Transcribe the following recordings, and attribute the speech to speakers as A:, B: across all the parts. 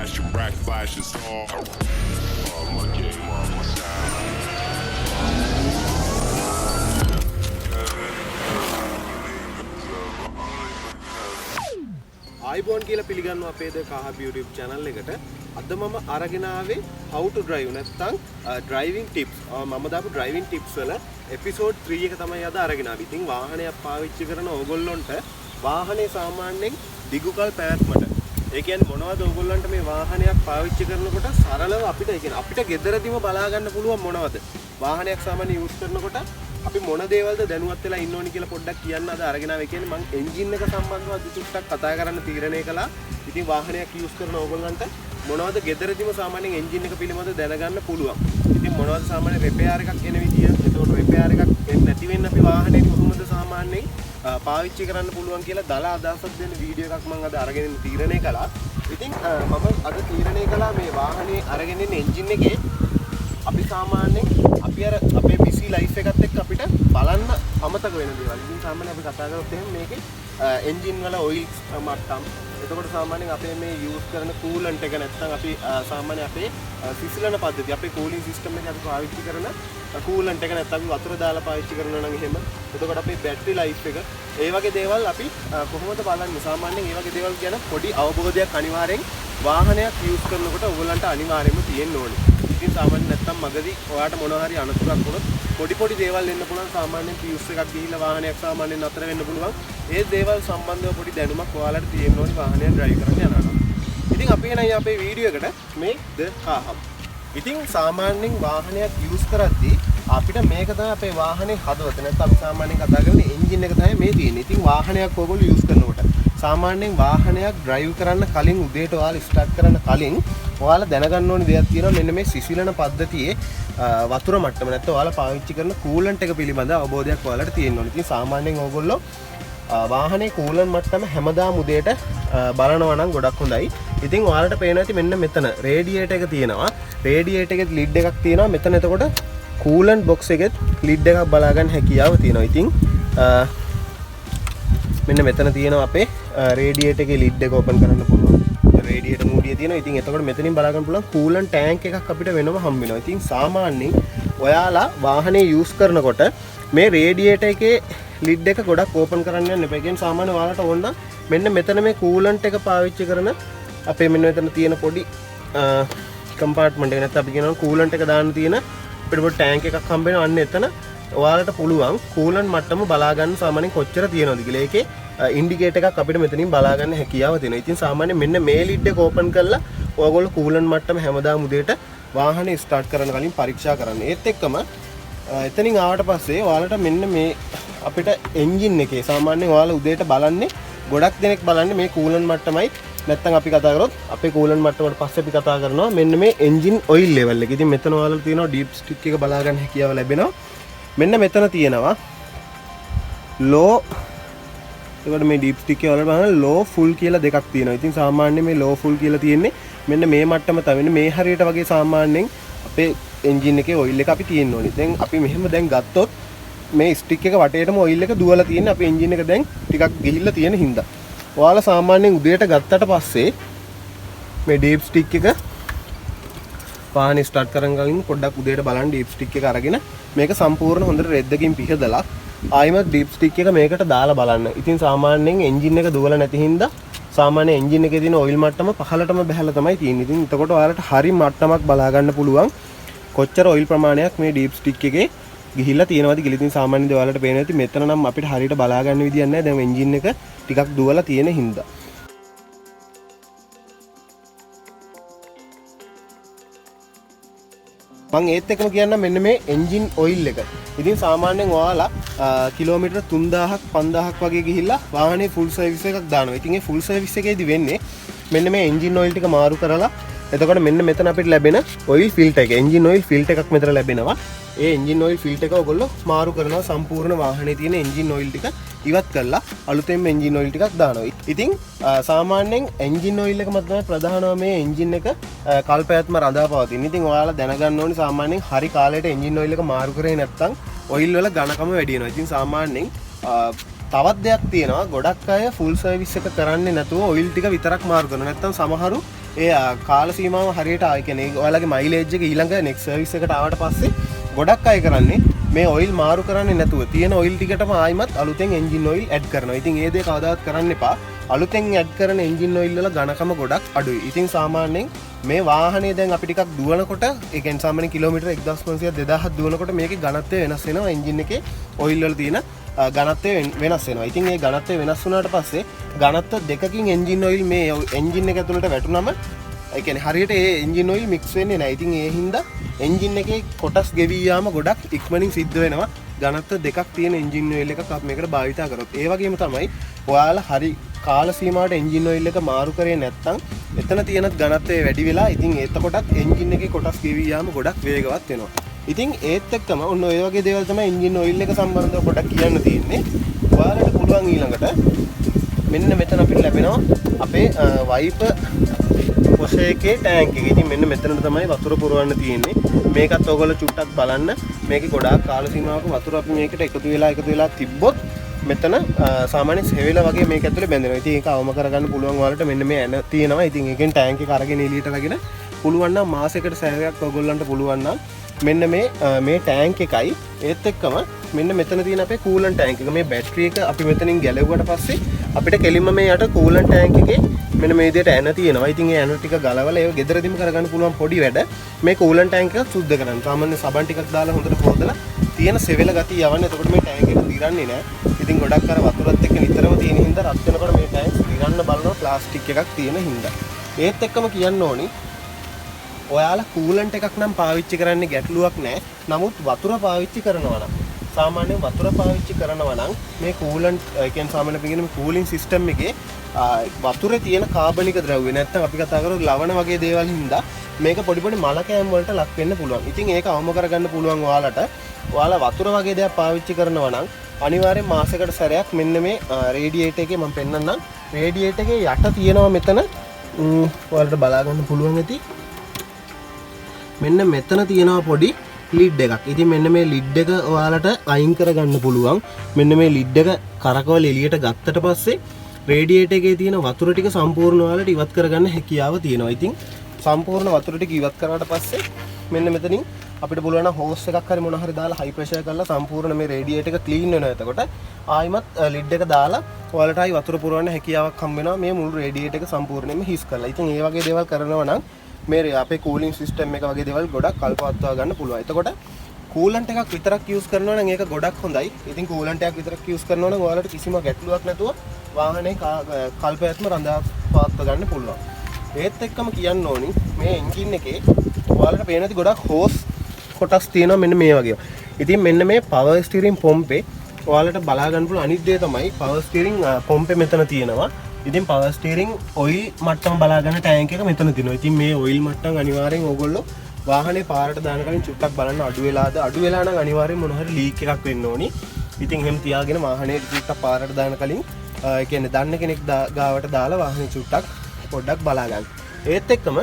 A: flashing, rack flashing star. All my game, all my style.
B: iPhone කියලා පිළිගන්නවා අපේ ද කහ YouTube channel එකට. අද මම අරගෙන ආවේ how to drive නැත්නම් driving tips. මම දාපු driving tips වල episode 3 එක තමයි අද අරගෙන ආවේ. ඉතින් වාහනයක් පාවිච්චි කරන ඕගොල්ලොන්ට වාහනේ සාමාන්‍යයෙන් දිගුකල් පැවැත්මට ඒ කියන්නේ මොනවද ඕගොල්ලන්ට මේ වාහනයක් පාවිච්චි කරනකොට සරලව අපිට ඒ කියන්නේ අපිට ගෙදරදීම බලා ගන්න පුළුවන් මොනවද වාහනයක් සාමාන්‍ය යූස් කරනකොට අපි මොන දේවල්ද දැනුවත් වෙලා ඉන්න ඕනි කියලා පොඩ්ඩක් කියන්න අද අරගෙන ආවේ. කියන්නේ මම එන්ජින් එක සම්බන්ධව අදිටුක්ටක් කතා කරන්න තීරණය කළා. ඉතින් වාහනයක් යූස් කරන ඕගොල්ලන්ට මොනවද ගෙදරදීම සාමාන්‍යයෙන් එන්ජින් එක පිළිබඳව දැනගන්න පුළුවන්. ඉතින් මොනවද සාමාන්‍ය රිපෙයාර් එකක් එන විදිය, ඒතකොට රිපෙයාර් එකක් නැති වෙන්න අපි වාහනේ කොහොමද සාමාන්‍යයෙන් පාවිච්චි කරන්න පුළුවන් කියලා දල අදහසක් දෙන වීඩියෝ එකක් මම අද අරගෙන ඉන්න තීරණය කළා. ඉතින් මම අද තීරණය කළා මේ වාහනේ අරගෙන ඉන්න එන්ජින් එකේ අපි සාමාන්‍යයෙන් අපි අර අපේ බිසි ලයිෆ් එකත් එක්ක අපිට බලන්න අමතක වෙන දේවල්. ඉතින් සාමාන්‍යයෙන් අපි කතා කරොත් එහෙනම් මේකේ එන්ජින් වල ඔයිල් මට්ටම්, එතකොට සාමාන්‍යයෙන් අපේ මේ යූස් කරන කූලන්ට් එක නැත්නම් අපි සාමාන්‍යයෙන් අපේ සිසිලන පද්ධතිය, අපේ කූලින් සිස්ටම් එකේ අපි පාවිච්චි කරන කූලන්ට් එක නැත්නම් අපි වතුර දාලා පාවිච්චි කරනවා නම් එහෙම. එතකොට අපේ බැටරි ලයිෆ් එක, ඒ වගේ දේවල් අපි කොහොමද බලන්නේ? සාමාන්‍යයෙන් ඒ වගේ දේවල් ගැන පොඩි අවබෝධයක් අනිවාර්යෙන් වාහනයක් යූස් කරනකොට ඔයගලන්ට අනිවාර්යයෙන්ම තියෙන්න ඕනේ. ඉතින් සාමාන්‍යයෙන් නැත්තම් මගදී ඔයාට මොනවා හරි අනතුරක් වුණොත් පොඩි දේවල් එන්න පුළුවන්. සාමාන්‍යයෙන් පියුස් එකක් ගිහිල්ලා වාහනයක් සාමාන්‍යයෙන් නතර වෙන්න පුළුවන්. ඒ දේවල් සම්බන්ධව පොඩි දැනුමක් ඔයාලට තියෙන්න ඕනේ වාහනය ඩ්‍රයිව් කරන්න යනවා. ඉතින් අපි එනයි අපේ වීඩියෝ එකට මේ ද කාහම්. ඉතින් සාමාන්‍යයෙන් වාහනයක් යූස් කරද්දී අපිට මේක තමයි අපේ වාහනේ හදවත. නැත්නම් අපි සාමාන්‍යයෙන් කතා කරන්නේ එන්ජින් එක තමයි මේ තියෙන්නේ. ඉතින් වාහනයක් ඔයගොල්ලෝ යූස් කරනකොට සාමාන්‍යයෙන් වාහනයක් ඩ්‍රයිව් කරන්න කලින් උදේට ඔයාලා ස්ටාර්ට් කරන්න කලින් ඔයාලා දැනගන්න ඕනේ දෙයක් තියෙනවා. මෙන්න මේ සිසිලන පද්ධතියේ වතුර මට්ටම නැත්නම් ඔයාලා පාවිච්චි කරන කූලන්ට් එක පිළිබඳ අවබෝධයක් ඔයාලට තියෙන්න ඕනේ. ඉතින් සාමාන්‍යයෙන් ඕගොල්ලෝ වාහනේ කූලන්ට් මට්ටම හැමදාම උදේට බලනවා නම් ගොඩක් හොඳයි. ඉතින් ඔයාලට පේනවා ඇති මෙන්න මෙතන රේඩියේටර් එක තියෙනවා. රේඩියේටර් එකේ ලිඩ් එකක් තියෙනවා. මෙතන එතකොට කූලන්ට් බොක්ස් එකෙත් ලිඩ් එකක් බලා ගන්න හැකියාව තියෙනවා. ඉතින් මෙන්න මෙතන තියෙනවා අපේ රේඩියේටර් එකේ ලිඩ් එක ඕපන් කරන්න පුළුවන්. රේඩියේටර් මූඩිය තියෙනවා. ඉතින් එතකොට මෙතනින් බලා ගන්න පුළුවන් කූලන්ට් ටැංක් එකක් අපිට වෙනම හම්බ වෙනවා. ඉතින් සාමාන්‍යයෙන් ඔයාලා වාහනේ යූස් කරනකොට මේ රේඩියේටර් එකේ ලිඩ් එක ගොඩක් ඕපන් කරන්න යන්න එපා. ඒ කියන්නේ සාමාන්‍ය ඔයාලට ඕන නම් මෙන්න මෙතන මේ කූලන්ට් එක පාවිච්චි කරන අපේ මෙන්න මෙතන තියෙන පොඩි කම්පාර්ට්මන්ට් එක නැත්නම් අපි කියනවා කූලන්ට් එක දාන්න තියෙන අපිට පොඩි ටැංක් එකක් හම්බ වෙනවා. අන්න එතන ඔයාලට පුළුවන් කූලන්ට් මට්ටම බලා ගන්න සාමාන්‍යයෙන් කොච්චර තියෙනවද කියලා. ඒකේ ඉන්ඩිකේටර් එකක් අපිට මෙතනින් බලා ගන්න හැකියාව තියෙනවා. ඉතින් සාමාන්‍යයෙන් මෙන්න මේ ලිඩ් එක ඕපන් කරලා ඔයගොල්ලෝ කූලන්ට් මට්ටම හැමදාම උදේට වාහනේ ස්ටාර්ට් කරන කලින් පරීක්ෂා කරන්න. ඒත් එක්කම එතනින් ආවට පස්සේ ඔයාලට මෙන්න මේ අපිට එන්ජින් එකේ සාමාන්‍යයෙන් ඔයාලා උදේට බලන්නේ ගොඩක් දෙනෙක් බලන්නේ මේ කූලන්ට් මට්ටමයි. නැත්නම් අපි කතා කරොත් අපේ කූලන්ට් මට්ටමට පස්සේ අපි කතා කරනවා මෙන්න මේ එන්ජින් ඔයිල් ලෙවල් එක. ඉතින් මෙතන ඔයාලට තියෙනවා ඩීප් ස්ටික් එක බලා ගන්න හැකියාව ලැබෙනවා. මෙන්න මෙතන තියෙනවා ලෝ, ඒකට මේ ඩීප් ස්ටික් එක වල බලන්න ලෝ ෆුල් කියලා දෙකක් තියෙනවා. ඉතින් සාමාන්‍යයෙන් මේ ලෝ ෆුල් කියලා තියෙන්නේ මෙන්න මේ මට්ටම තමයි. මේ හරියට වගේ සාමාන්‍යයෙන් අපේ එන්ජින් එකේ ඔයිල් එක අපි තියෙන්න ඕනේ. දැන් අපි මෙහෙම දැන් ගත්තොත් මේ ස්ටික් එක වටේටම ඔයිල් එක දුවලා තියෙන්නේ. අපේ එන්ජින් එක දැන් ටිකක් ගිහිල්ලා තියෙන හින්දා. ඔයාලා සාමාන්‍යයෙන් උදේට ගත්තට පස්සේ මේ ඩීප් ස්ටික් එක වාහනේ ස්ටාර්ට් කරන් ගලින් පොඩ්ඩක් උදේට බලන්න ඩීප් ස්ටික් එක අරගෙන මේක සම්පූර්ණ හොඳට රෙද්දකින් පිහදලා ආයිමත් ඩීප් ස්ටික් එක මේකට දාලා බලන්න. ඉතින් සාමාන්‍යයෙන් එන්ජින් එක දුවලා නැති හින්දා සාමාන්‍ය එන්ජින් එකේ තියෙන ඔයිල් මට්ටම පහළටම බහැලා තමයි තියෙන්නේ. ඉතින් එතකොට ඔයාලට හරි මට්ටමක් බලා ගන්න පුළුවන් කොච්චර ඔයිල් ප්‍රමාණයක් මේ ඩීප් ස්ටික් එකේ ගිහිල්ලා තියෙනවද කියලා. ඉතින් සාමාන්‍යයෙන් ඔයාලට පේනවා ඇති මෙතන නම් අපිට හරියට බලා ගන්න විදියක් නැහැ. දැන් එන්ජින් එක ටිකක් දුවලා තියෙන හින්දා. මම ඒත් එකම කියන්න මෙන්න මේ එන්ජින් ඔයිල් එක. ඉතින් සාමාන්‍යයෙන් ඔයාලා කිලෝමීටර් 3000ක් 5000ක් වගේ ගිහිල්ලා වාහනේ ෆුල් සර්විස් එකක් දානවා. ඉතින් ඒ ෆුල් සර්විස් එකේදී වෙන්නේ මෙන්න මේ එන්ජින් ඔයිල් ටික මාරු කරලා එතකොට මෙන්න මෙතන අපිට ලැබෙන ඔයිල් ෆිල්ටර් එක, එන්ජින් ඔයිල් ෆිල්ටර් එකක් මෙතන ලැබෙනවා. ඒ එන්ජින් ඔයිල් ෆිල්ටර් එක ඔයගොල්ලෝ මාරු කරනවා. සම්පූර්ණ වාහනේ තියෙන එන්ජින් ඔයිල් ටික ඉවත් කරලා අලුතෙන්ම එන්ජින් ඔයිල් ටිකක් දානවා. ඉතින් සාමාන්‍යයෙන් එන්ජින් ඔයිල් එක මත තමයි ප්‍රධානම මේ එන්ජින් එක කල්පැවැත්ම රඳා පවතින්නේ. ඉතින් ඔයාලා දැනගන්න ඕනේ සාමාන්‍යයෙන් හරි කාලයට එන්ජින් ඔයිල් එක මාරු කරේ නැත්නම් ඔයිල් වල ඝනකම වැඩි වෙනවා. ඉතින් සාමාන්‍යයෙන් තවත් දෙයක් තියෙනවා. ගොඩක් අය ෆුල් සර්විස් එක කරන්නේ නැතුව ඔයිල් ටික විතරක් මාරු කරනවා. නැත්නම් සමහරු ඒ කාල සීමාව හරියට ආයි කියන්නේ ඔයාලගේ මයිලේජ් එක ඊළඟ නෙක්ස්ට් සර්විස් එකට ආවට පස්සේ ගොඩක් අය කරන්නේ මේ ඔයිල් මාරු කරන්නේ නැතුව තියෙන ඔයිල් ටිකටම ආයිමත් අලුතෙන් එන්ජින් ඔයිල් ඇඩ් කරනවා. ඉතින් ඒ දේ කවදාවත් කරන්න එපා. අලුතෙන් ඇඩ් කරන එන්ජින් ඔයිල් වල ඝනකම ගොඩක් අඩුයි. ඉතින් සාමාන්‍යයෙන් මේ වාහනේ දැන් අපි ටිකක් දුවනකොට ඒ කියන්නේ සාමාන්‍ය කිලෝමීටර 1500 2000ක් දුවනකොට මේකේ ඝනත්වය වෙනස් වෙනවා. එන්ජින් එකේ ඔයිල් වල තියෙන ඝනත්වය වෙනස් වෙනවා. ඉතින් ඒ ඝනත්වය වෙනස් වුණාට පස්සේ ඝනත්ව දෙකකින් එන්ජින් ඔයිල් මේ එන්ජින් එක ඇතුළට වැටුනම ඒ කියන්නේ හරියට ඒ එන්ජින් ඔයිල් මික්ස් වෙන්නේ නැහැ. ඉතින් ඒ හින්දා එන්ජින් එකේ කොටස් ගෙවී යාම ගොඩක් ඉක්මනින් සිද්ධ වෙනවා. ඝනත්ව දෙකක් තියෙන එන්ජින් ඔයිල් එකක් අපි මේකට භාවිතා කරොත්. ඒ වගේම තමයි ඔයාලා හරි කාල සීමාවට එන්ජින් ඔයිල් එක මාරු කරේ නැත්නම් එතන තියෙන ඝනත්වය වැඩි වෙලා ඉතින් එතකොටත් එන්ජින් එකේ කොටස් ගෙවී යාම ගොඩක් වේගවත් වෙනවා. ඉතින් ඒත් එක්කම ඔන්න ඔය වගේ දේවල් තමයි එන්ජින් ඔයිල් එක සම්බන්ධව පොඩ්ඩක් කියන්න තියෙන්නේ. ඔයාලට පුළුවන් ඊළඟට මෙන්න මෙතන අපිට ලැබෙනවා අපේ වයිපර් පොෂේ එකේ ටැංක් එක. ඉතින් මෙන්න මෙතන තමයි වතුර පුරවන්න තියෙන්නේ. මේකත් ඔයගොල්ලෝ චුට්ටක් බලන්න. මේකේ ගොඩාක් කාල සීමාවක වතුර අපි මේකට එකතු වෙලා තිබ්බොත් මෙතන සාමාන්‍ය සෙවිලා වගේ මේක ඇතුලේ බැඳෙනවා. ඉතින් ඒක අවම කරගන්න පුළුවන් ඔයාලට මෙන්න මේ ඇන තියෙනවා. ඉතින් ඒකෙන් ටැංක් එක අරගෙන එළියට අරගෙන පුළුවන් නම් මාසෙකට සැරයක් ඔයගොල්ලන්ට පුළුවන් නම් මෙන්න මේ ටැංක් එකයි ඒත් එක්කම මෙන්න මෙතන තියෙන අපේ කූලන් ටැංක් එක. මේ බැටරි එක අපි මෙතනින් ගැලවුවට පස්සේ අපිට කෙලින්ම මේ යට කූලන් ටැංක් එකේ මෙන්න මේ විදිහට ඇන තියෙනවා. ඉතින් ඒ ඇන ටික ගලවලා ඒක ගෙදරදීම කරගන්න පුළුවන් පොඩි වැඩ. මේ කූලන් ටැංක් එක සුද්ධ කරන්න. සාමාන්‍ය සබන් ටිකක් දාලා හොඳට හොදලා තියෙන සෙවෙල ගතිය යවන්න. එතකොට මේ ටැංක් එක දිරන්නේ නැහැ. ඉතින් ගොඩක් අර වතුරත් එක්ක නිතරම තියෙන හින්දා රත් වෙනකොට මේ ටැංක් දිරන්න බලනවා ප්ලාස්ටික් එකක් තියෙන හින්දා. ඒත් එක්කම කියන්න ඕනි ඔයාලා කූලන්ට් එකක් නම් පාවිච්චි කරන්නේ ගැටලුවක් නැහැ. නමුත් වතුර පාවිච්චි කරනවා නම් සාමාන්‍යයෙන් වතුර පාවිච්චි කරනවා නම් මේ කූලන්ට් කියන්නේ සාමාන්‍යයෙන් අපි කියන කූලින් සිස්ටම් එකේ වතුරේ තියෙන කාබනික ද්‍රව්‍ය නැත්නම් අපි කතා කරමු ලවණ වගේ දේවල් හින්දා මේක පොඩි පොඩි මල කෑම් වලට ලක් වෙන්න පුළුවන්. ඉතින් ඒක අවම කරගන්න පුළුවන් ඔයාලට. ඔයාලා වතුර වගේ දේවල් පාවිච්චි කරනවා නම් අනිවාර්යෙන් මාසෙකට සැරයක් මෙන්න මේ රේඩියේටර් එකේ මම පෙන්නන්නම්. රේඩියේටර් එකේ යට තියෙනවා මෙතන ඔයාලට බලා ගන්න පුළුවන් ඇති. මෙන්න මෙතන තියෙනවා පොඩි ලිඩ් එකක්. ඉතින් මෙන්න මේ ලිඩ් එක ඔයාලට අයින් කරගන්න පුළුවන්. මෙන්න මේ ලිඩ් එක කරකවල එළියට ගත්තට පස්සේ රේඩියේටර් එකේ තියෙන වතුර ටික සම්පූර්ණ ඔයාලට ඉවත් කරගන්න හැකියාව තියෙනවා. ඉතින් සම්පූර්ණ වතුර ටික ඉවත් කරාට පස්සේ මෙන්න මෙතනින් අපිට පුළුවන් හෝස් එකක් හරි මොන හරි දාලා හයි ප්‍රෙෂර් කරලා සම්පූර්ණ මේ රේඩියේටර් එක ක්ලීන් වෙනවා. එතකොට ආයිමත් ලිඩ් එක දාලා ඔයාලට ආයි වතුර පුරවන්න හැකියාවක් හම්බ වෙනවා මේ මුළු රේඩියේටර් එක සම්පූර්ණයෙන්ම හිස් කරලා. ඉතින් මේ වගේ දේවල් කරනවා නම් මේ අපේ කූලින් සිස්ටම් එක වගේ දේවල් ගොඩක් කල්පවත්වා ගන්න පුළුවන්. එතකොට කූලන්ට් එකක් විතරක් යූස් කරනවා නම් ඒක ගොඩක් හොඳයි. ඉතින් කූලන්ට් එකක් විතරක් යූස් කරනවා නම් ඔයාලට කිසිම ගැටලුවක් නැතුව වාහනේ කල්පයක්ම රඳා පවත්වා ගන්න පුළුවන්. ඒත් එක්කම කියන්න ඕනි මේ එන්ජින් එකේ ඔයාලට පේන ඇති ගොඩක් හෝස් කොටස් තියෙනවා මෙන්න මේ වගේ. ඉතින් මෙන්න මේ පවර් ස්ටියරින් පොම්පේ ඔයාලට බලා ගන්න පුළුවන් අනිත් දේ තමයි පවර් ස්ටියරින් පොම්පේ මෙතන තියෙනවා. ඉතින් පවර් ස්ටියරින් ඔයිල් මට්ටම බලා ගන්න ටැංක් එක මෙතන තියෙනවා. ඉතින් මේ ඔයිල් මට්ටම් අනිවාර්යෙන් ඕගොල්ලෝ වාහනේ පාරට දාන කලින් චුට්ටක් බලන්න අඩු වෙලා නම් අනිවාර්යෙන් මොන හරි ලීක් එකක් වෙන්න ඕනි. ඉතින් එහෙම තියාගෙන වාහනේ චුට්ටක් පාරට දාන කලින් ඒ කියන්නේ දන්න කෙනෙක් ගාවට දාලා වාහනේ චුට්ටක් පොඩ්ඩක් බලා ගන්න. ඒත් එක්කම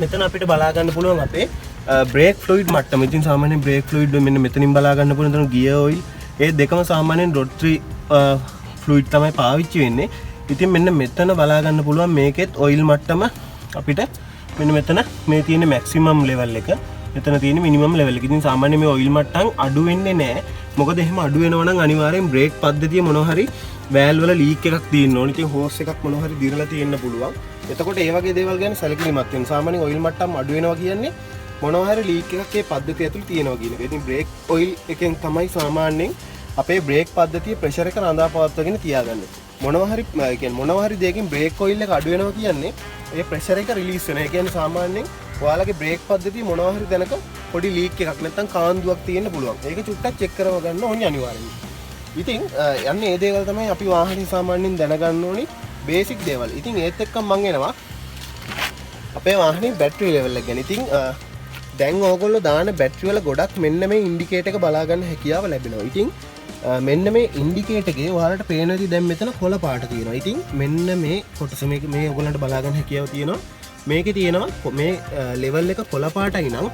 B: මෙතන අපිට බලා ගන්න පුළුවන් අපේ බ්‍රේක් ෆ්ලුයිඩ් මට්ටම. ඉතින් සාමාන්‍යයෙන් බ්‍රේක් ෆ්ලුයිඩ් මෙන්න මෙතනින් බලා ගන්න පුළුවන්. එතන ගියර් ඔයිල් ඒ දෙකම සාමාන්‍යයෙන් ඩොට් 3 ෆ්ලුයිඩ් තමයි පාවිච්චි වෙන්නේ. ඉතින් මෙන්න මෙතන බලා ගන්න පුළුවන් මේකෙත් ඔයිල් මට්ටම අපිට මෙන්න මෙතන මේ තියෙන මැක්සිමම් ලෙවල් එක මෙතන තියෙන මිනිමම් ලෙවල් එක. ඉතින් සාමාන්‍යයෙන් මේ ඔයිල් මට්ටම් අඩු වෙන්නේ නැහැ. මොකද එහෙම අඩු වෙනවා නම් අනිවාර්යෙන් බ්‍රේක් පද්ධතිය මොනවා හරි වැල් වල ලීක් එකක් තියෙන්න ඕනේ. ඉතින් හෝස් එකක් මොනවා හරි දිරලා තියෙන්න පුළුවන්. එතකොට ඒ වගේ දේවල් ගැන සැලකිලිමත් වෙන්න. සාමාන්‍යයෙන් ඔයිල් මට්ටම් අඩු වෙනවා කියන්නේ මොනවා හරි ලීක් එකක් ඒ පද්ධතිය ඇතුළේ තියෙනවා කියන එක. ඉතින් බ්‍රේක් ඔයිල් එකෙන් තමයි සාමාන්‍යයෙන් අපේ බ්‍රේක් පද්ධතිය ප්‍රෙෂර් එක රඳා පවත්වාගෙන තියාගන්නේ. මොනවා හරි දෙයකින් බ්‍රේක් ඔයිල් එක අඩු වෙනවා කියන්නේ ඒ ප්‍රෙෂර් එක රිලීස් වෙනවා. ඒ කියන්නේ සාමාන්‍යයෙන් ඔයාලගේ බ්‍රේක් පද්ධතිය මොනවා හරි දැනක පොඩි ලීක් එකක් නැත්නම් කාන්දුවක් තියෙන්න පුළුවන්. ඒක චුට්ටක් චෙක් කරව ගන්න ඕනේ අනිවාර්යෙන්ම. ඉතින් යන්නේ මේ දේවල් තමයි අපි වාහනේ සාමාන්‍යයෙන් දැනගන්න ඕනි බේසික් දේවල්. ඉතින් ඒත් එක්කම මම එනවා අපේ වාහනේ බැටරි ලෙවල් එක ගැන. ඉතින් දැන් ඕගොල්ලෝ දාන බැටරි වල ගොඩක් මෙන්න මේ ඉන්ඩිකේටර් එක බලා ගන්න හැකියාව ලැබෙනවා. ඉතින් මෙන්න මේ ඉන්ඩිකේටර් එකේ ඔයාලට පේන ඇති දැන් මෙතන කොළ පාට තියෙනවා. ඉතින් මෙන්න මේ කොටස මේ ඔයගොල්ලන්ට බලා ගන්න හැකියාව තියෙනවා. මේකේ තියෙනවා මේ ලෙවල් එක කොළ පාටයි නම්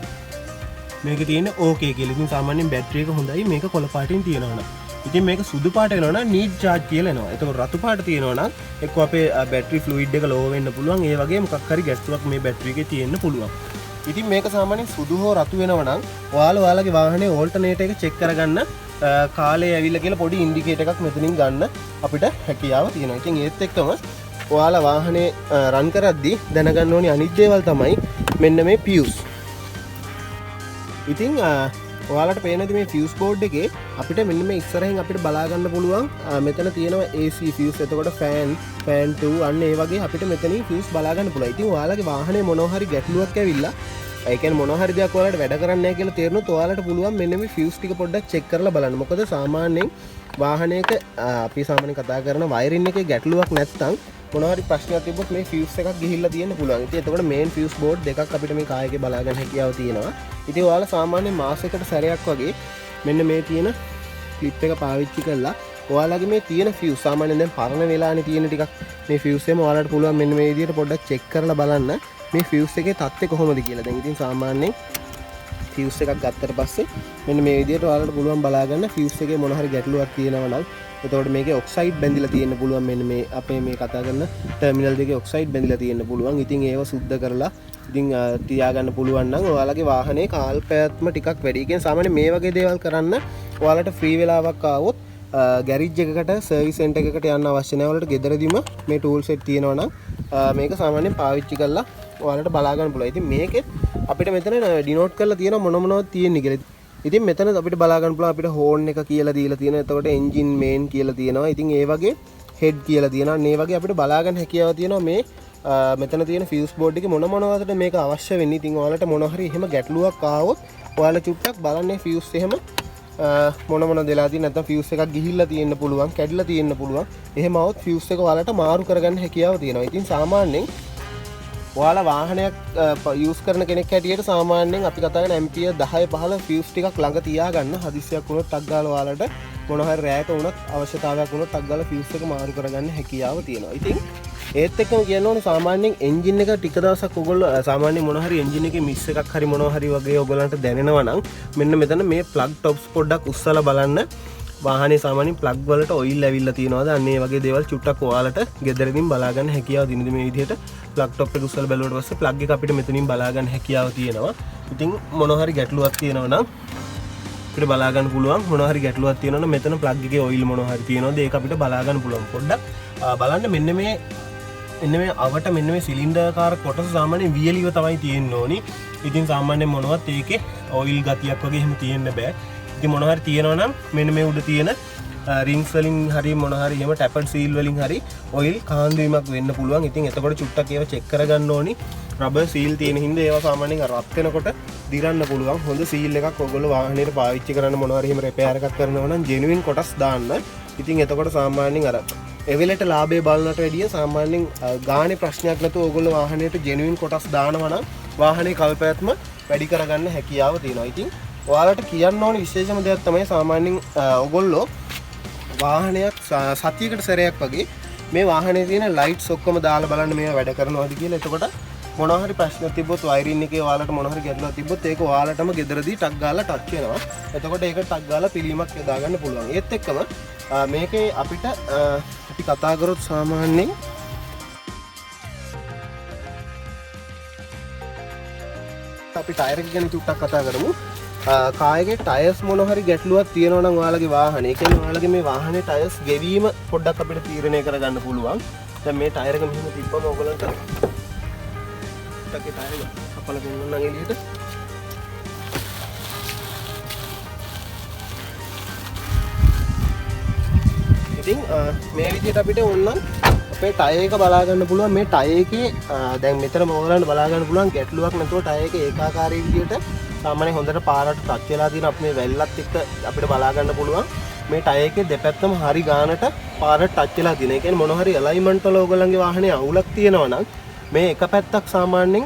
B: මේකේ තියෙන ඕකේ කියලා. ඉතින් සාමාන්‍යයෙන් බැටරි එක හොඳයි මේක කොළ පාටින් තියෙනවා නම්. ඉතින් මේක සුදු පාට වෙනවා නම් need charge කියලා එනවා. එතකොට රතු පාට තියෙනවා නම් එක්ක අපේ බැටරි ෆ්ලූයිඩ් එක low වෙන්න පුළුවන්. ඒ වගේ මොකක් හරි ගැටලුවක් මේ බැටරි එකේ තියෙන්න පුළුවන්. ඉතින් මේක සාමාන්‍යයෙන් සුදු හෝ රතු වෙනවා නම් ඔයාලගේ වාහනේ ඕල්ටර්නේටර් එක check කරගන්න කාලේ ඇවිල්ලා කියලා පොඩි ඉන්ඩිකේටර් එකක් මෙතනින් ගන්න අපිට හැකියාව තියෙනවා. ඉතින් ඒත් එක්කම ඔයාලා වාහනේ රන් කරද්දී දැනගන්න ඕනි අනිත් දේවල් තමයි මෙන්න මේ fuse. ඉතින් ඔයාලට පේනද මේ fuse board එකේ අපිට මෙන්න මේ ඉස්සරහින් අපිට බලා ගන්න පුළුවන් මෙතන තියෙනවා AC fuse, එතකොට fan 2 අන්න ඒ වගේ අපිට මෙතනින් fuse බලා ගන්න පුළුවන්. ඉතින් ඔයාලගේ වාහනේ මොනවා හරි ගැටලුවක් ඇවිල්ලා ඒ කියන්නේ මොනවා හරි දෙයක් ඔයාලට වැඩ කරන්නේ නැහැ කියලා තේරුණොත් ඔයාලට පුළුවන් මෙන්න මේ fuse ටික පොඩ්ඩක් check කරලා බලන්න. මොකද සාමාන්‍යයෙන් වාහනයක අපි සාමාන්‍යයෙන් කතා කරන wiring එකේ ගැටලුවක් නැත්නම් මොනවා හරි ප්‍රශ්නයක් තිබ්බොත් මේ fuse එකක් ගිහිල්ලා තියෙන්න පුළුවන්. ඉතින් එතකොට main fuse board දෙකක් අපිට මේ කායකේ බලා ගන්න හැකියාව තියෙනවා. ඉතින් ඔයාලා සාමාන්‍යයෙන් මාසයකට සැරයක් වගේ මෙන්න මේ තියෙන clip එක පාවිච්චි කරලා ඔයාලගේ මේ තියෙන fuse සාමාන්‍යයෙන් දැන් පරණ වෙලානේ තියෙන ටිකක් මේ fuse එකම ඔයාලට පුළුවන් මෙන්න මේ විදිහට පොඩ්ඩක් check කරලා බලන්න මේ fuse එකේ තත්ත්වය කොහොමද කියලා. දැන් ඉතින් සාමාන්‍යයෙන් fuse එකක් ගත්තට පස්සේ මෙන්න මේ විදිහට ඔයාලට පුළුවන් බලා ගන්න fuse එකේ මොන හරි ගැටලුවක් තියෙනවා නම් එතකොට මේකේ ඔක්සයිඩ් බැඳිලා තියෙන්න පුළුවන්. මෙන්න මේ අපේ මේ කතා කරන ටර්මිනල් දෙකේ ඔක්සයිඩ් බැඳිලා තියෙන්න පුළුවන්. ඉතින් ඒව සුද්ධ කරලා ඉතින් තියාගන්න පුළුවන් නම් ඔයාලගේ වාහනේ කාල් පැවැත්ම ටිකක් වැඩි. ඒ කියන්නේ සාමාන්‍යයෙන් මේ වගේ දේවල් කරන්න ඔයාලට ෆ්‍රී වෙලාවක් ආවොත් ගෑරේජ් එකකට සර්විස් සෙන්ටර් එකකට යන්න අවශ්‍ය නැහැ. ඔයාලට ගෙදරදීම මේ ටූල් සෙට් තියෙනවා නම් මේක සාමාන්‍යයෙන් පාවිච්චි කරලා ඔයාලට බලා ගන්න පුළුවන්. ඉතින් මේකෙත් අපිට මෙතන ඩිනෝට් කරලා තියෙන මොනවද තියෙන්නේ කියලා. ඉතින් මෙතන අපිට බලා ගන්න පුළුවන් අපිට හෝන් එක කියලා දීලා තියෙනවා. එතකොට එන්ජින් මේන් කියලා තියෙනවා. ඉතින් ඒ වගේ හෙඩ් කියලා තියෙනවා. මේ වගේ අපිට බලා ගන්න හැකියාව තියෙනවා මේ මෙතන තියෙන fuse board එකේ මොනවද මේක අවශ්‍ය වෙන්නේ. ඉතින් ඔයාලට මොන හරි එහෙම ගැටලුවක් ආවොත් ඔයාලා චුට්ටක් බලන්නේ fuse එහෙම මොන දෙලා තියෙන නැත්නම් fuse එකක් ගිහිල්ලා තියෙන්න පුළුවන්, කැඩිලා තියෙන්න පුළුවන්. එහෙම આવොත් fuse එක ඔයාලට මාරු කරගන්න හැකියාව තියෙනවා. ඉතින් සාමාන්‍යයෙන් ඔයාලා වාහනයක් යූස් කරන කෙනෙක් හැටියට සාමාන්‍යයෙන් අපි කතා කරන ඇම්පියර් 10 15 fuse ටිකක් ළඟ තියාගන්න. හදිස්සියක් වුණොත් ටක් ගාලා ඔයාලට මොන හරි රැයක වුණත් අවශ්‍යතාවයක් වුණොත් ටක් ගාලා fuse එක මාරු කරගන්න හැකියාව තියෙනවා. ඉතින් ඒත් එක්කම කියන්න ඕනේ සාමාන්‍යයෙන් එන්ජින් එක ටික දවසක් ඔයගොල්ලෝ සාමාන්‍යයෙන් මොන හරි එන්ජින් එකේ මිස් එකක් හරි මොනවා හරි වගේ ඔයගොල්ලන්ට දැනෙනවා නම් මෙන්න මෙතන මේ plug tops පොඩ්ඩක් උස්සලා බලන්න. වාහනේ සාමාන්‍යයෙන් plug වලට oil ඇවිල්ලා තියෙනවද අන්න ඒ වගේ දේවල් චුට්ටක් ඔයාලට ගෙදරදීන් බලා ගන්න හැකියාව දිනද මේ විදිහට plug top එක උස්සලා බැලුවට පස්සේ plug එක අපිට මෙතනින් බලා ගන්න හැකියාව තියෙනවා. ඉතින් මොන හරි ගැටලුවක් තියෙනවා නම් අපිට බලා ගන්න පුළුවන්. මොන හරි ගැටලුවක් තියෙනවා නම් මෙතන plug එකේ oil මොන හරි තියෙනවද ඒක අපිට බලා ගන්න පුළුවන්. පොඩ්ඩක් බලන්න මෙන්න මේ අවට මෙන්න මේ සිලින්ඩර් කාර කොටස සාමාන්‍යයෙන් වියලිව තමයි තියෙන්න ඕනි. ඉතින් සාමාන්‍යයෙන් මොනවත් ඒකේ oil ගතියක් වගේ එහෙම තියෙන්න බෑ. ඉතින් මොන හරි තියෙනවා නම් මෙන්න මේ උඩ තියෙන රින්ග්ස් වලින් හරි මොන හරි එහෙම ටැපර් සීල් වලින් හරි oil කාන්දු වීමක් වෙන්න පුළුවන්. ඉතින් එතකොට චුට්ටක් ඒවා චෙක් කරගන්න ඕනි. රබර් සීල් තියෙන හින්දා ඒවා සාමාන්‍යයෙන් රත් වෙනකොට දිරන්න පුළුවන්. හොඳ සීල් එකක් ඔයගොල්ලෝ වාහනේට පාවිච්චි කරන්න මොනවා හරි එහෙම රිපෙයාර් එකක් කරනවා නම් ජෙනුයින් කොටස් දාන්න. ඉතින් එතකොට සාමාන්‍යයෙන් අර එවෙලට ලාභය බලනට වැඩිය සාමාන්‍යයෙන් ගානේ ප්‍රශ්නයක් නැතුව ඔයගොල්ලෝ වාහනේට ජෙනුයින් කොටස් දානවා නම් වාහනේ කල්පැවැත්ම වැඩි කරගන්න හැකියාව තියෙනවා. ඉතින් ඔයාලට කියන්න ඕනේ විශේෂම දෙයක් තමයි සාමාන්‍යයෙන් ඔයගොල්ලෝ වාහනයක් සතියකට සැරයක් වගේ මේ වාහනේ තියෙන ලයිට්ස් ඔක්කොම දාලා බලන්න මේවා වැඩ කරනවද කියලා. එතකොට මොනවා හරි ප්‍රශ්නයක් තිබ්බොත් වයරින් එකේ ඔයාලට මොනවා හරි ගැටලුවක් තිබ්බොත් ඒක ඔයාලටම ගෙදරදී ටක් ගාලා ටච් වෙනවා. එතකොට ඒක ටක් ගාලා පිළීමක් යොදා ගන්න පුළුවන්. ඒත් එක්කම මේකේ අපිට අපි කතා කරොත් සාමාන්‍යයෙන් අපි ටයර් එක ගැන චුට්ටක් කතා කරමු. කායගේ ටයර්ස් මොන හරි ගැටලුවක් තියෙනවා නම් ඔයාලගේ වාහනේ, ඒ කියන්නේ ඔයාලගේ මේ වාහනේ ටයර්ස් ගෙවීම පොඩ්ඩක් අපිට තීරණය කරගන්න පුළුවන්. දැන් මේ ටයර් එක මෙහෙම තිබ්බම ඔයගලන්ට ටයර් එක කපලා දෙන්නම් එළියට. ඉතින් මේ විදිහට අපිට ඕනනම් අපේ ටයර් එක බලා ගන්න පුළුවන්. මේ ටයර් එකේ දැන් මෙතන ඔයාලන්ට බලා ගන්න පුළුවන් ගැටලුවක් නැතුව ටයර් එක ඒකාකාරී විදිහට සාමාන්‍යයෙන් හොඳට පාරට ටච් වෙලා තියෙන අපේ වැල්ලත් එක්ක අපිට බලා ගන්න පුළුවන්. මේ ටයර් එකේ දෙපැත්තම හරි ගානට පාරට ටච් වෙලා තියෙන. ඒ කියන්නේ මොන හරි ඇලයින්මන්ට් වල ඔයගොල්ලන්ගේ වාහනේ අවුලක් තියෙනවා නම් මේ එක පැත්තක් සාමාන්‍යයෙන්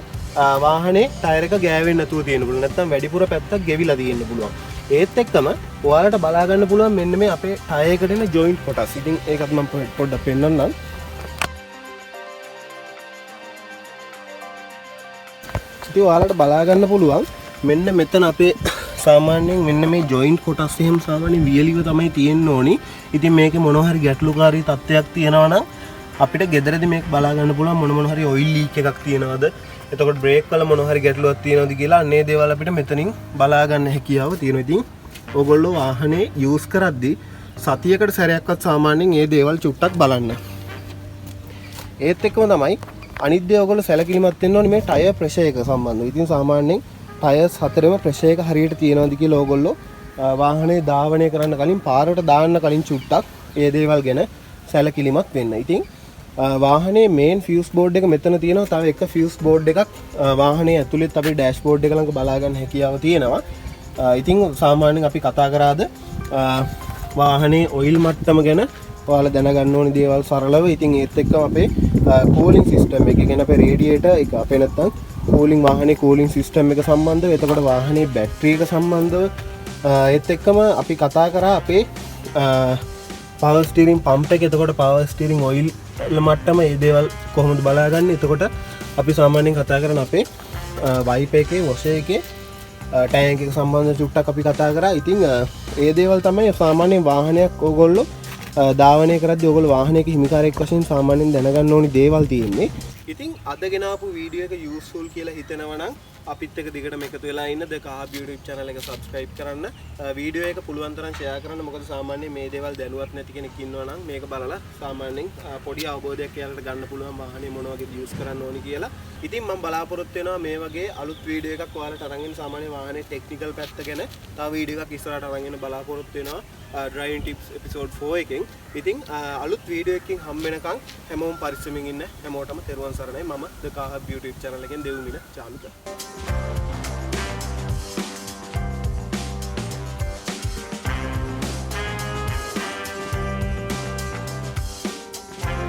B: වාහනේ ටයර් එක ගෑවෙන්නේ නැතුව තියෙන්න පුළුවන්. නැත්නම් වැඩිපුර පැත්තක් ගෙවිලා තියෙන්න පුළුවන්. ඒත් එක්කම ඔයාලට බලා ගන්න පුළුවන් මෙන්න මේ අපේ ටයර් එකට එන ජොයින්ට් කොටස්. ඉතින් ඒකත් මම පොඩ්ඩක් පෙන්නන්නම්. ඉතින් ඔයාලට බලා ගන්න පුළුවන් මෙන්න මෙතන අපේ සාමාන්‍යයෙන් මෙන්න මේ ජොයින්ට් කොටස් එහෙම සාමාන්‍යයෙන් වියලිව තමයි තියෙන්න ඕනි. ඉතින් මේකේ මොනවා හරි ගැටලුකාරී තත්ත්වයක් තියෙනවා නම් අපිට ගෙදරදී මේක බලා ගන්න පුළුවන් මොන හරි ඔයිල් ලීක් එකක් තියෙනවද, එතකොට බ්‍රේක් වල මොන හරි ගැටලුවක් තියෙනවද කියලා අන්නේ දේවල් අපිට මෙතනින් බලා ගන්න හැකියාව තියෙනවා. ඉතින් ඕගොල්ලෝ වාහනේ යූස් කරද්දී සතියකට සැරයක්වත් සාමාන්‍යයෙන් මේ දේවල් චුට්ටක් බලන්න. ඒත් එක්කම තමයි අනිත් දේ ඔයගොල්ලෝ සැලකිලිමත් වෙන්න ඕනේ මේ ටයර් ප්‍රෙෂර් එක සම්බන්ධව. ඉතින් සාමාන්‍යයෙන් ටයර්ස් හතරෙම ප්‍රෙෂර් එක හරියට තියෙනවද කියලා ඕගොල්ලෝ වාහනේ ධාවනය කරන්න කලින් පාරට දාන්න කලින් චුට්ටක් ඒ දේවල් ගැන සැලකිලිමත් වෙන්න. ඉතින් වාහනේ මේන් ෆියුස් බෝඩ් එක මෙතන තියෙනවා. තව එක ෆියුස් බෝඩ් එකක් වාහනේ ඇතුළෙත් අපේ ඩෑෂ්බෝඩ් එක ළඟ බලා ගන්න හැකියාව තියෙනවා. ඉතින් සාමාන්‍යයෙන් අපි කතා කරාද වාහනේ ඔයිල් මට්ටම ගැන ඔයාලා දැනගන්න ඕනේ දේවල් සරලව. ඉතින් ඒත් එක්කම අපේ කූලින් සිස්ටම් එක, කියන්නේ අපේ රේඩියේටර් එක, අපේ නැත්තම් කූලින් වාහනේ කූලින් සිස්ටම් එක සම්බන්ධව, එතකොට වාහනේ බැටරි එක සම්බන්ධව, ඒත් එක්කම අපි කතා කරා අපේ පවර් ස්ටීරින් පම්ප් එක, එතකොට පවර් ස්ටීරින් ඔයිල් මට්ටම මේ දේවල් කොහොමද බලාගන්නේ. එතකොට අපි සාමාන්‍යයෙන් කතා කරන අපේ වයිපර් එකේ වොෂර් එකේ ටැංක් එක සම්බන්ධ චුට්ටක් අපි කතා කරා. ඉතින් ඒ දේවල් තමයි සාමාන්‍යයෙන් වාහනයක් ඕගොල්ලෝ ධාවනය කරද්දී ඕගොල්ලෝ වාහනයක හිමිකාරයෙක් වශයෙන් සාමාන්‍යයෙන් දැනගන්න ඕනි දේවල් තියෙන්නේ. ඉතින් අද ගෙනාපු වීඩියෝ එක යූස්ෆුල් කියලා හිතෙනවා නම් අපිත් එක්ක දිගටම එකතු වෙලා ඉන්න ද කාහබ් YouTube channel එක subscribe කරන්න. වීඩියෝ එක පුළුවන් තරම් share කරන්න. මොකද සාමාන්‍යයෙන් මේ දේවල් දැනුවත් නැති කෙනෙක් ඉන්නවා නම් මේක බලලා සාමාන්‍යයෙන් පොඩි අවබෝධයක් එයාලට ගන්න පුළුවන් වාහනේ මොන වගේ use කරන්න ඕනි කියලා. ඉතින් මම බලාපොරොත්තු වෙනවා මේ වගේ අලුත් වීඩියෝ එකක් ඔයාලට අරන් එන්න. සාමාන්‍ය වාහනේ ටෙක්නිකල් පැත්ත ගැන තව වීඩියෝ එකක් ඉස්සරහට අරන් එන්න බලාපොරොත්තු වෙනවා. driving tips episode 4 එකෙන්. ඉතින් අලුත් වීඩියෝ එකකින් හම් වෙනකන් හැමෝම පරිස්සමින් ඉන්න. හැමෝටම තෙරුවන් සරණයි. මම ද කාහබ් YouTube channel එකෙන් දෙවුමින චාලුක.